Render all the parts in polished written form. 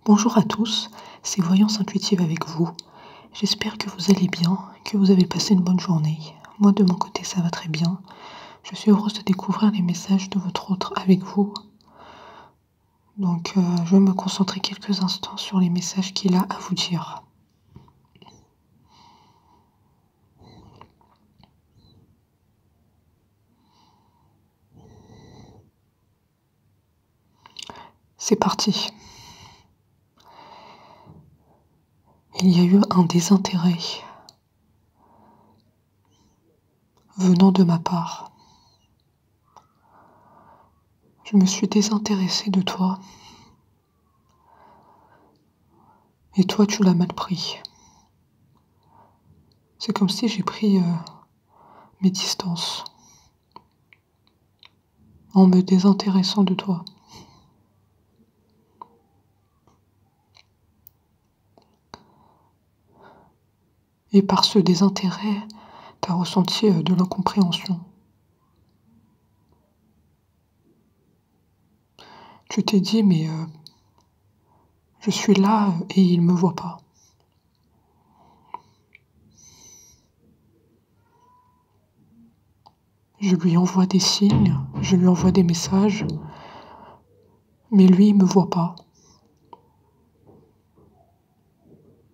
Bonjour à tous, c'est Voyance Intuitive avec vous. J'espère que vous allez bien, que vous avez passé une bonne journée. Moi de mon côté ça va très bien. Je suis heureuse de découvrir les messages de votre autre avec vous. Donc je vais me concentrer quelques instants sur les messages qu'il a à vous dire. C'est parti. Il y a eu un désintérêt venant de ma part. Je me suis désintéressée de toi et toi tu l'as mal pris. C'est comme si j'ai pris mes distances en me désintéressant de toi. Et par ce désintérêt, tu as ressenti de l'incompréhension. Tu t'es dit, mais je suis là et il ne me voit pas. Je lui envoie des signes, je lui envoie des messages, mais lui, il ne me voit pas.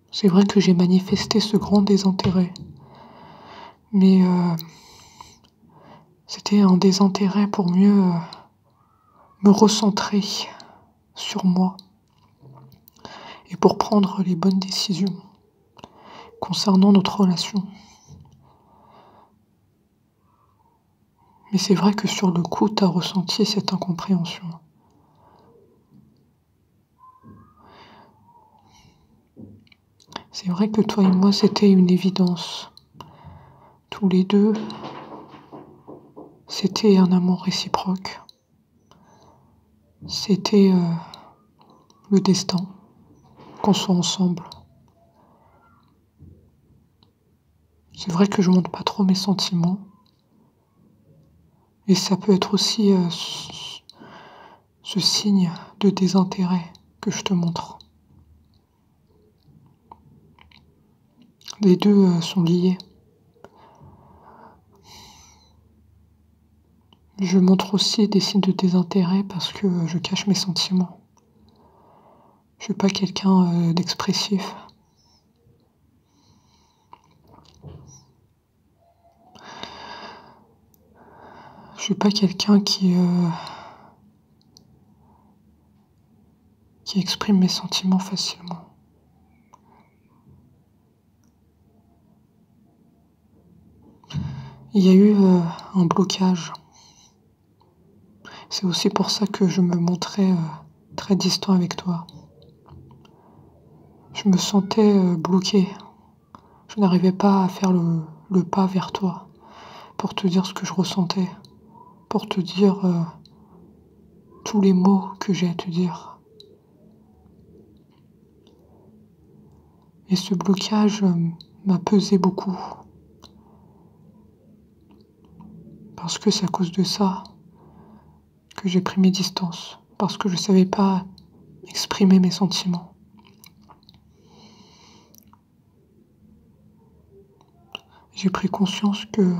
C'est vrai que j'ai manifesté ce grand désintérêt, mais c'était un désintérêt pour mieux me recentrer sur moi et pour prendre les bonnes décisions concernant notre relation. Mais c'est vrai que sur le coup, tu as ressenti cette incompréhension. C'est vrai que toi et moi, c'était une évidence. Tous les deux, c'était un amour réciproque. C'était le destin, qu'on soit ensemble. C'est vrai que je montre pas trop mes sentiments. Et ça peut être aussi ce signe de désintérêt que je te montre. Les deux sont liés. Je montre aussi des signes de désintérêt parce que je cache mes sentiments. Je suis pas quelqu'un d'expressif. Je suis pas quelqu'un qui exprime mes sentiments facilement. Il y a eu un blocage. C'est aussi pour ça que je me montrais très distant avec toi. Je me sentais bloquée. Je n'arrivais pas à faire le pas vers toi pour te dire ce que je ressentais, pour te dire tous les mots que j'ai à te dire. Et ce blocage m'a pesé beaucoup. Parce que c'est à cause de ça que j'ai pris mes distances. Parce que je ne savais pas exprimer mes sentiments. J'ai pris conscience que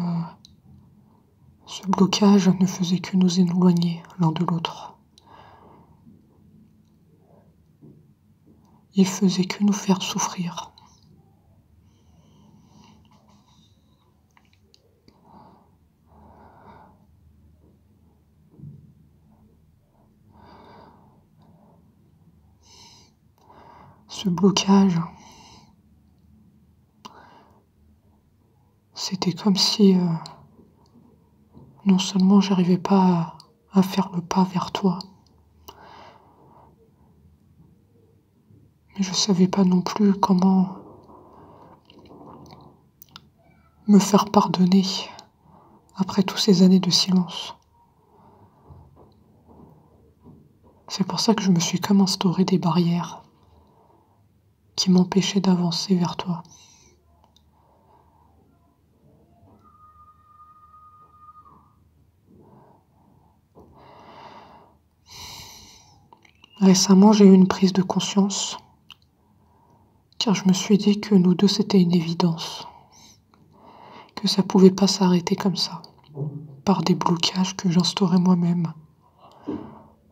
ce blocage ne faisait que nous éloigner l'un de l'autre. Il faisait que nous faire souffrir. Ce blocage, c'était comme si non seulement j'arrivais pas à faire le pas vers toi, mais je savais pas non plus comment me faire pardonner après toutes ces années de silence. C'est pour ça que je me suis comme instauré des barrières qui m'empêchaient d'avancer vers toi. Récemment, j'ai eu une prise de conscience, car je me suis dit que nous deux, c'était une évidence, que ça pouvait pas s'arrêter comme ça, par des blocages que j'instaurais moi-même,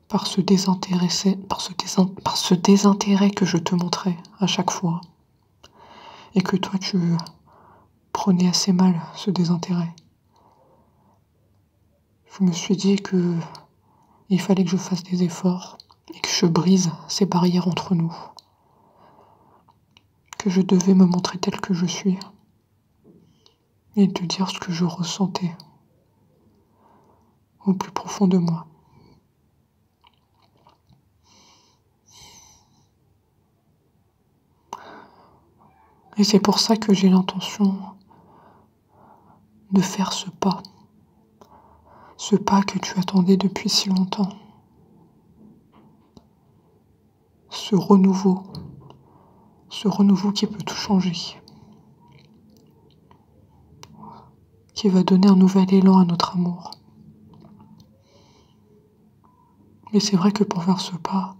par ce désintérêt que je te montrais à chaque fois, et que toi, tu prenais assez mal ce désintérêt. Je me suis dit que il fallait que je fasse des efforts et que je brise ces barrières entre nous, que je devais me montrer telle que je suis et te dire ce que je ressentais au plus profond de moi. Et c'est pour ça que j'ai l'intention de faire ce pas que tu attendais depuis si longtemps, ce renouveau qui peut tout changer, qui va donner un nouvel élan à notre amour. Mais c'est vrai que pour faire ce pas,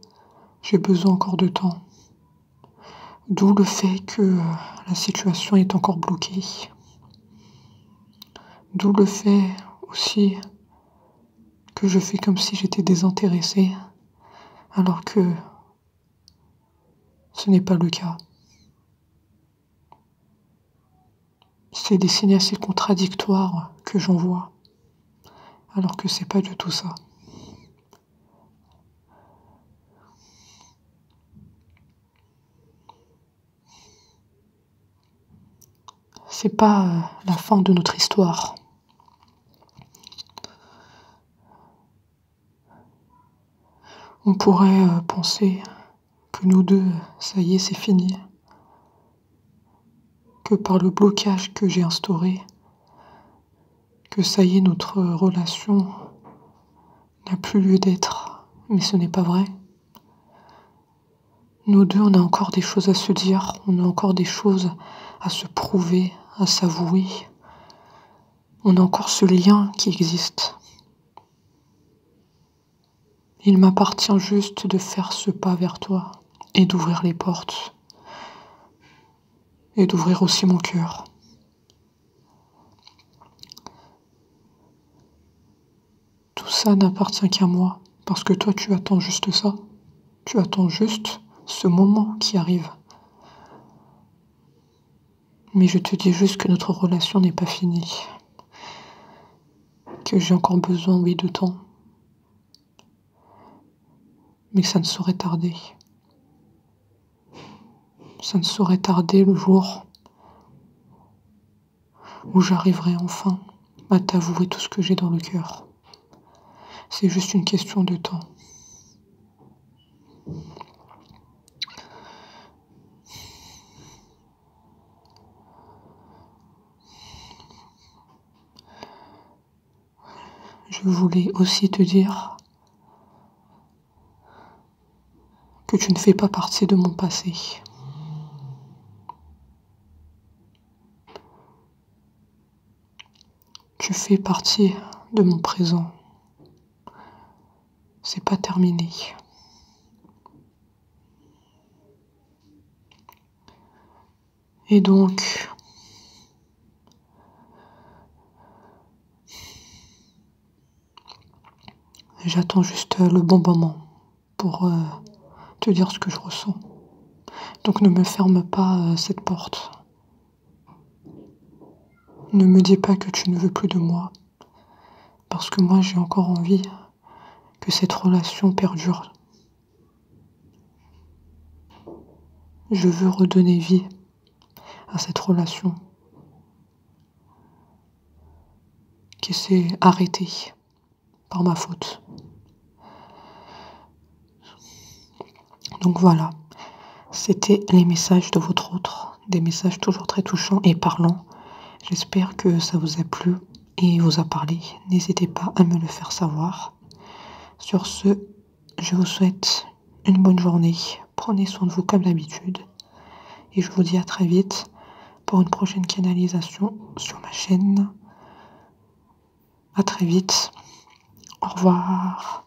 j'ai besoin encore de temps. D'où le fait que la situation est encore bloquée. D'où le fait aussi que je fais comme si j'étais désintéressée, alors que ce n'est pas le cas. C'est des signes assez contradictoires que j'envoie, alors que c'est pas du tout ça. C'est pas la fin de notre histoire. On pourrait penser que nous deux, ça y est, c'est fini. Que par le blocage que j'ai instauré, que ça y est, notre relation n'a plus lieu d'être. Mais ce n'est pas vrai. Nous deux, on a encore des choses à se dire, on a encore des choses à se prouver, à s'avouer. On a encore ce lien qui existe. Il m'appartient juste de faire ce pas vers toi et d'ouvrir les portes. Et d'ouvrir aussi mon cœur. Tout ça n'appartient qu'à moi, parce que toi tu attends juste ça. Tu attends juste ce moment qui arrive. Mais je te dis juste que notre relation n'est pas finie. Que j'ai encore besoin, oui, de temps. Mais que ça ne saurait tarder. Ça ne saurait tarder le jour où j'arriverai enfin à t'avouer tout ce que j'ai dans le cœur. C'est juste une question de temps. Je voulais aussi te dire que tu ne fais pas partie de mon passé. Tu fais partie de mon présent. C'est pas terminé. Et donc, j'attends juste le bon moment pour te dire ce que je ressens. Donc ne me ferme pas cette porte. Ne me dis pas que tu ne veux plus de moi. Parce que moi j'ai encore envie que cette relation perdure. Je veux redonner vie à cette relation qui s'est arrêtée par ma faute. Donc voilà, c'était les messages de votre autre, des messages toujours très touchants et parlants. J'espère que ça vous a plu et vous a parlé. N'hésitez pas à me le faire savoir. Sur ce, je vous souhaite une bonne journée. Prenez soin de vous comme d'habitude. Et je vous dis à très vite pour une prochaine canalisation sur ma chaîne. À très vite. Au revoir.